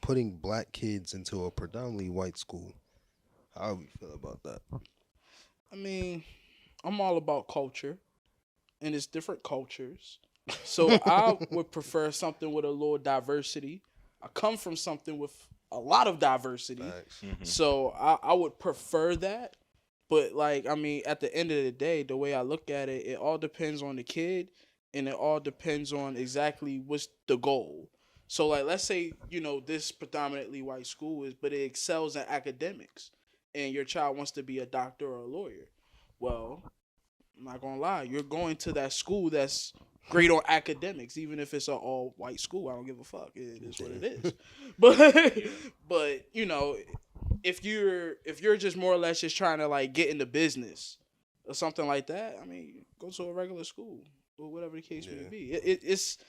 putting black kids into a predominantly white school. How do we feel about that? I mean, I'm all about culture, and it's different cultures. So I would prefer something with a little diversity. I come from something with a lot of diversity, Facts. so I would prefer that. But like, I mean, at the end of the day, the way I look at it, it all depends on the kid, and it all depends on exactly what's the goal. So like, let's say this predominantly white school but it excels in academics, and your child wants to be a doctor or a lawyer. Well, I'm not gonna lie, you're going to that school that's great on academics, even if it's an all white school. I don't give a fuck. It is what it is. But if you're just more or less just trying to like get into business or something like that, I mean, go to a regular school or whatever the case may be. It's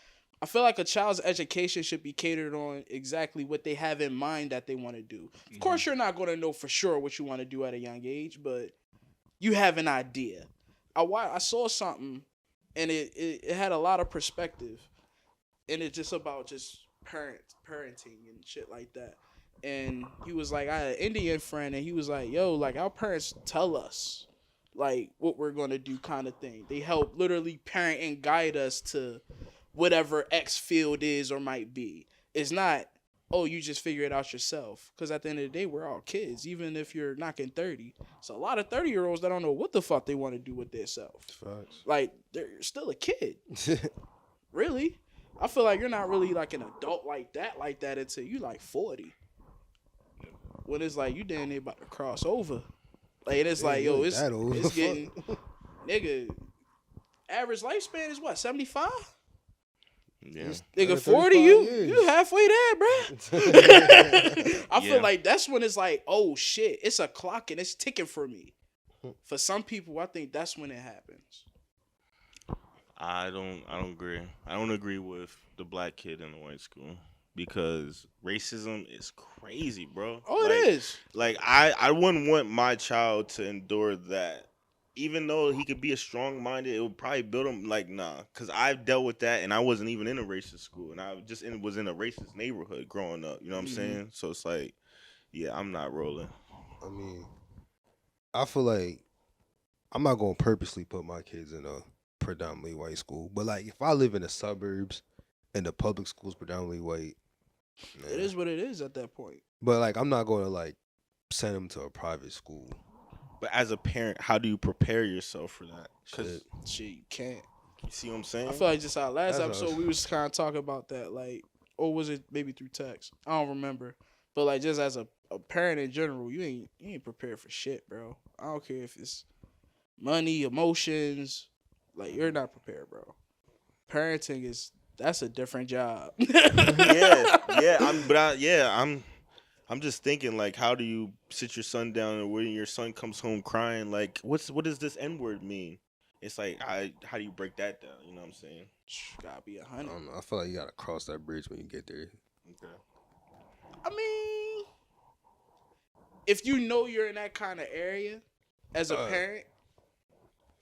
I feel like a child's education should be catered on exactly what they have in mind that they want to do. Of course, you're not going to know for sure what you want to do at a young age, but you have an idea. I saw something, and it had a lot of perspective, and it's just about just parenting and shit like that. And he was like, I had an Indian friend, and he was like, yo, like, our parents tell us like what we're gonna do, kind of thing. They help literally parent and guide us to whatever X field is or might be. It's not, oh, you just figure it out yourself. Because at the end of the day, we're all kids. Even if you're knocking 30. So a lot of 30-year-olds that don't know what the fuck they want to do with themselves. Facts. Like, they're still a kid. Really? I feel like you're not really like an adult like that until you like 40. When it's like you damn near about to cross over. Like, and it's like, yo, it's getting, nigga, average lifespan is what, 75? Yeah. Nigga, 40, you halfway there, bro. I feel like that's when it's like, oh shit, it's a clock and it's ticking for me. For some people, I think that's when it happens. I don't agree. I don't agree with the black kid in the white school because racism is crazy, bro. Oh, it is. Like I wouldn't want my child to endure that. Even though he could be a strong-minded, it would probably build him like, nah. Because I've dealt with that, and I wasn't even in a racist school. And I was in a racist neighborhood growing up. You know what I'm saying? So it's like, yeah, I'm not rolling. I mean, I feel like I'm not going to purposely put my kids in a predominantly white school. But, like, if I live in the suburbs and the public school's predominantly white. Man. It is what it is at that point. But, like, I'm not going to, like, send them to a private school. But as a parent, how do you prepare yourself for that? Because shit, you can't. You see what I'm saying? I feel like just our last episode, we was kind of talking about that, like, or was it maybe through text? I don't remember. But like, just as a parent in general, you ain't prepared for shit, bro. I don't care if it's money, emotions, like you're not prepared, bro. Parenting that's a different job. I'm just thinking, like, how do you sit your son down and when your son comes home crying, like, what does this N-word mean? It's like, how do you break that down? You know what I'm saying? Gotta be 100. I don't know. I feel like you gotta cross that bridge when you get there. Okay. I mean, if you know you're in that kind of area as a parent,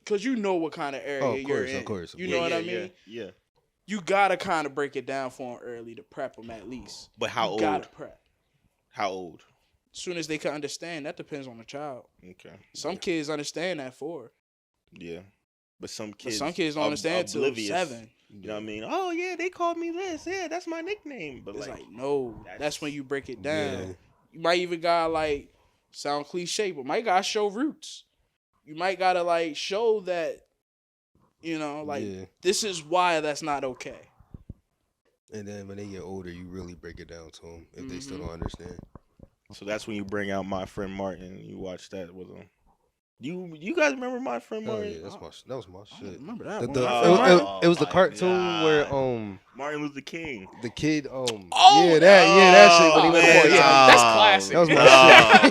because you know what kind of area you're in. Of course. You know what I mean? Yeah. You gotta kind of break it down for them early to prep them at least. But how old? Gotta prep. How old? As soon as they can understand. That depends on the child. Okay. Some kids understand that 4. Yeah. But some kids don't understand till 7. You know what I mean? Oh, yeah, they called me this. Yeah, that's my nickname. But it's like no, that's when you break it down. Yeah. You might even gotta, like, sound cliche, but might gotta show roots. You might gotta, like, show that, this is why that's not okay. And then when they get older, you really break it down to them if they still don't understand. So that's when you bring out My Friend Martin and you watch that with them. You guys remember My Friend Martin? Yeah, that was my shit. I remember that. It was the cartoon where Martin Luther King. The kid that shit. When he went to war, that's classic. That was my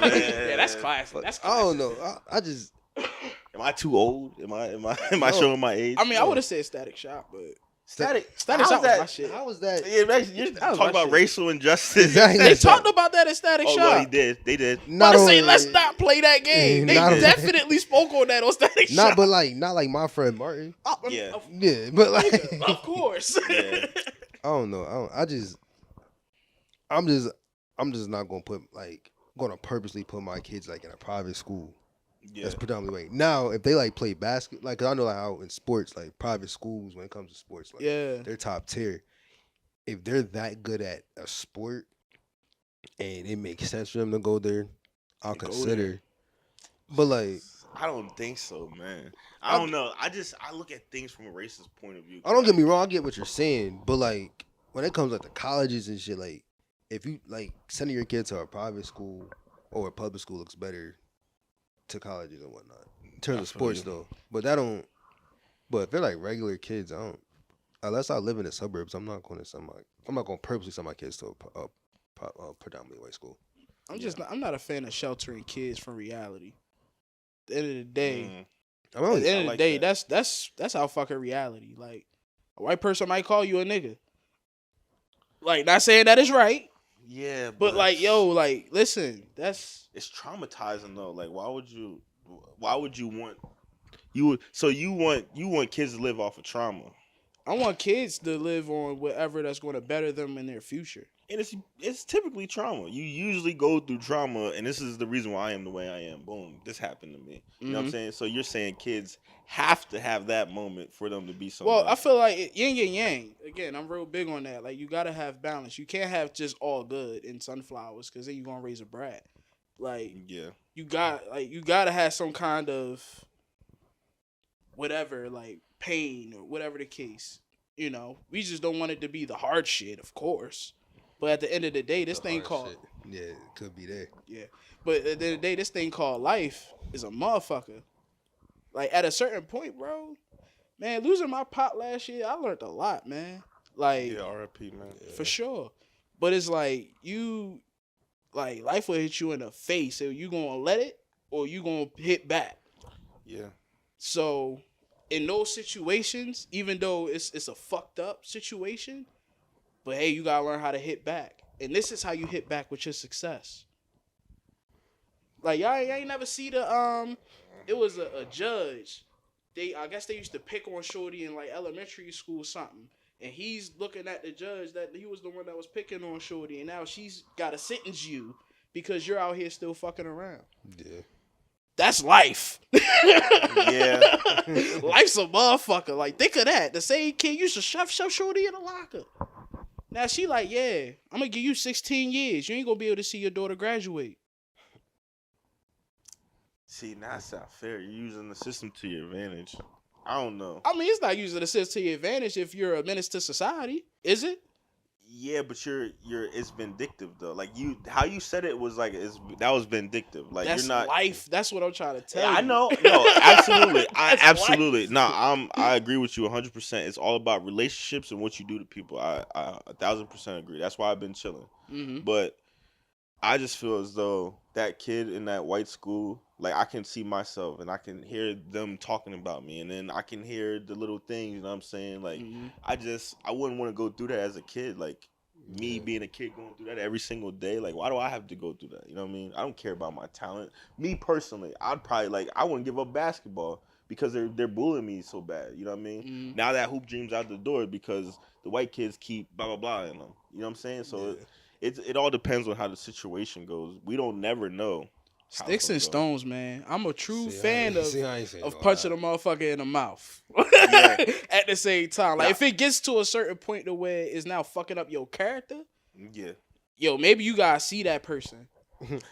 shit. Yeah, that's classic. That's classic. I don't know. I just am I too old? Am I showing my age? I mean, I would have said Static Shock, but Static Shock was my shit. How was that? Yeah, you're talking about racial injustice. Exactly. They talked about that in Static Shock. Well, they did. Not to say let's not play that game. They definitely spoke on that on Static Shock. Not like My Friend Martin. Yeah, but like, of course. Yeah. I don't know. I'm just not gonna gonna purposely put my kids like in a private school Yeah. that's predominantly white. Now, if they like play basket, like 'cause I know like how in sports, like private schools when it comes to sports, like Yeah. they're top tier. If they're that good at a sport and it makes sense for them to go there, I'll Go consider. But like, I don't think so, man. I I don't know. I look at things from a racist point of view. don't get me wrong, I get what you're saying, but like when it comes like to colleges and shit, like if you like sending your kid to a private school or a public school looks better to colleges and whatnot in terms I of feel sports you. though. But that don't. But if they're like regular kids, I don't. Unless I live in the suburbs, I'm not going to send my. I'm not going to purposely send my kids to a predominantly white school. I'm not a fan of sheltering kids from reality. At the end of the day, I mean, at the end I of the like day, that. that's how fucking reality. Like a white person might call you a nigga. Like not saying that is right, Yeah, but like yo, like listen, that's it's traumatizing though. Like, why would you want you want kids to live off of trauma? I want kids to live on whatever that's going to better them in their future. And it's typically trauma. You usually go through trauma, and this is the reason why I am the way I am. Boom, this happened to me. You know what I'm saying? So you're saying kids have to have that moment for them to be something. Well, I feel like yin and yang. Again, I'm real big on that. Like you gotta have balance. You can't have just all good in sunflowers because then you're gonna raise a brat. Like yeah, you gotta have some kind of whatever, like pain or whatever the case. You know, we just don't want it to be the hard shit, of course. But at the end of the day, this The thing hard called shit. Yeah, it could be there. yeah. But at the end of the day, this thing called life is a motherfucker. Like at a certain point, bro, man, losing my pop last year, I learned a lot, man. Like yeah, R.I.P. man. for sure. But it's like life will hit you in the face. So you gonna let it or you gonna hit back. Yeah, So in those situations, even though it's a fucked up situation, but hey, you gotta learn how to hit back. And this is how you hit back with your success. Like y'all ain't never see the it was a judge. I guess they used to pick on Shorty in like elementary school or something. And he's looking at the judge that he was the one that was picking on Shorty, and now she's gotta sentence you because you're out here still fucking around. Yeah. That's life. yeah. Life's a motherfucker. Like, think of that. The same kid used to shove Shorty in the locker. Now she like, yeah, I'm gonna give you 16 years. You ain't gonna be able to see your daughter graduate. See, that's not fair. You're using the system to your advantage. I don't know. I mean, it's not using the system to your advantage if you're a menace to society, is it? Yeah, but it's vindictive though. Like how you said it was like that was vindictive. Like That's you're not life. That's what I'm trying to tell Yeah, you. I know. No, absolutely. That's Absolutely. life. No, I agree with you 100%. It's all about relationships and what you do to people. I 1,000% agree. That's why I've been chilling. Mm-hmm. But I just feel as though that kid in that white school, like I can see myself and I can hear them talking about me, and then I can hear the little things, you know what I'm saying? Like I wouldn't want to go through that as a kid. Like me being a kid going through that every single day. Like why do I have to go through that? You know what I mean? I don't care about my talent. Me personally, I'd probably I wouldn't give up basketball because they're bullying me so bad. You know what I mean? Now that hoop dream's out the door because the white kids keep blah blah blah in them. You know what I'm saying? So it all depends on how the situation goes. We don't never know. Sticks and stones, man. I'm a true fan of punching a motherfucker in the mouth at the same time. Like if it gets to a certain point to where it's now fucking up your character, yo, maybe you gotta see that person.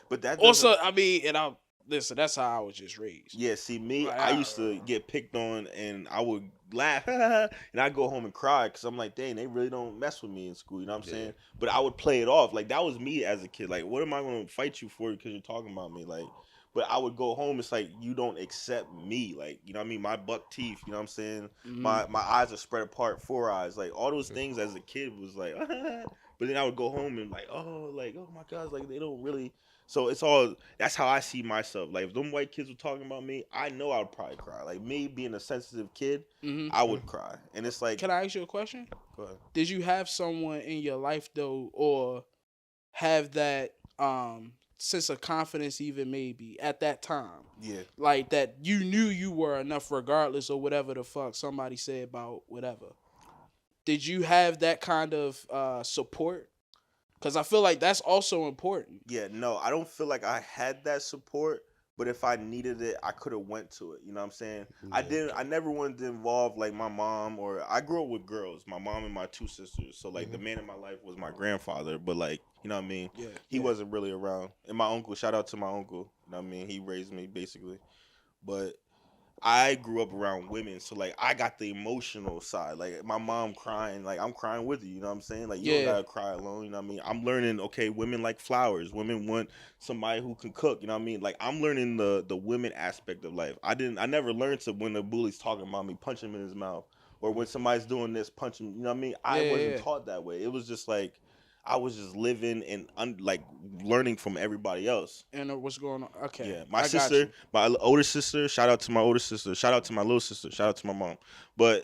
But that also, I mean, and I'll listen. That's how I was just raised. Yeah, see me, I used to get picked on, and I would laugh, and I'd go home and cry because I'm like, dang, they really don't mess with me in school. You know what I'm saying? But I would play it off like that was me as a kid. Like, what am I going to fight you for because you're talking about me? Like, but I would go home. It's like you don't accept me. Like, you know what I mean? My buck teeth. You know what I'm saying? My eyes are spread apart, 4 eyes. Like all those things as a kid was like, but then I would go home and oh my gosh, like they don't really. So it's all, that's how I see myself. Like if them white kids were talking about me, I know I would probably cry. Like me being a sensitive kid, I would cry. And it's like, can I ask you a question? Go ahead. Did you have someone in your life though, or have that sense of confidence even maybe at that time? Yeah. Like that you knew you were enough regardless of whatever the fuck somebody said about whatever. Did you have that kind of support? Because I feel like that's also important. Yeah, no, I don't feel like I had that support, but if I needed it, I could have went to it. You know what I'm saying? Yeah. I never wanted to involve like my mom, or I grew up with girls, my mom and my two sisters. So like the man in my life was my grandfather, but like, you know what I mean? Yeah. He wasn't really around. And my uncle, shout out to my uncle. You know what I mean? He raised me basically. But I grew up around women, so like I got the emotional side. Like my mom crying, like I'm crying with you. You know what I'm saying? Like you don't Yeah. gotta cry alone. You know what I mean? I'm learning. Okay, women like flowers. Women want somebody who can cook. You know what I mean? Like I'm learning the women aspect of life. I never learned to when the bully's talking about me, punch him in his mouth, or when somebody's doing this, punch him. You know what I mean? I wasn't Yeah. taught that way. It was just like I was just living and like learning from everybody else. And what's going on? Okay. Yeah, my I got sister, you. my older sister. Shout out to my older sister. Shout out to my little sister. Shout out to my mom. But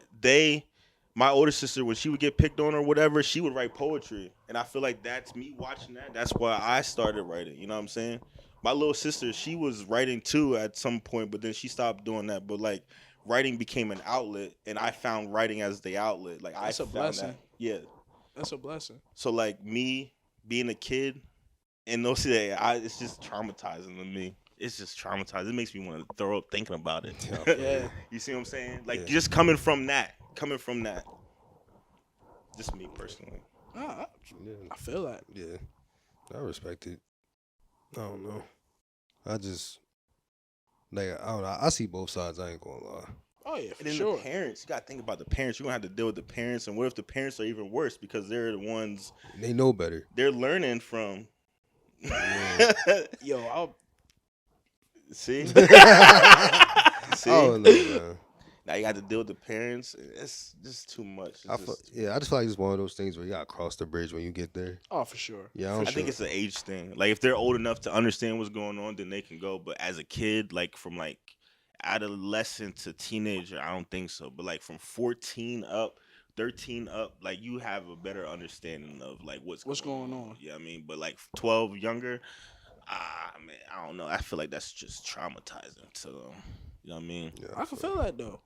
my older sister, when she would get picked on or whatever, she would write poetry, and I feel like that's me watching that. That's why I started writing. You know what I'm saying? My little sister, she was writing too at some point, but then she stopped doing that. But like, writing became an outlet, and I found writing as the outlet. Like That's I a found blessing. that. Yeah. That's a blessing. So like me being a kid. And no, see, it's just traumatizing to me. It's just traumatizing. It makes me want to throw up thinking about it. Yeah. You see what I'm saying? Like Yeah. just coming from that. Just me personally. I Yeah. feel that. Yeah. I respect it. I don't know. I just like I don't know. I see both sides. I ain't gonna lie. Oh yeah, for And then sure. the parents, you gotta think about the parents. You're gonna have to deal with the parents, and what if the parents are even worse because they're the ones They know better. they're learning from. Yeah. Yo, See? See? I don't know, man. Now you got to deal with the parents. It's just too much. I just feel like it's one of those things where you gotta cross the bridge when you get there. oh for sure. Yeah, I think it's an age thing. Like if they're old enough to understand what's going on, then they can go. But as a kid, like from like adolescent to teenager, I don't think so. But like from 14 up, 13 up, like you have a better understanding of like what's going on. Yeah, I mean, but like 12 younger, man, I don't know. I feel like that's just traumatizing to them. You know what I mean? Yeah, I can feel that though.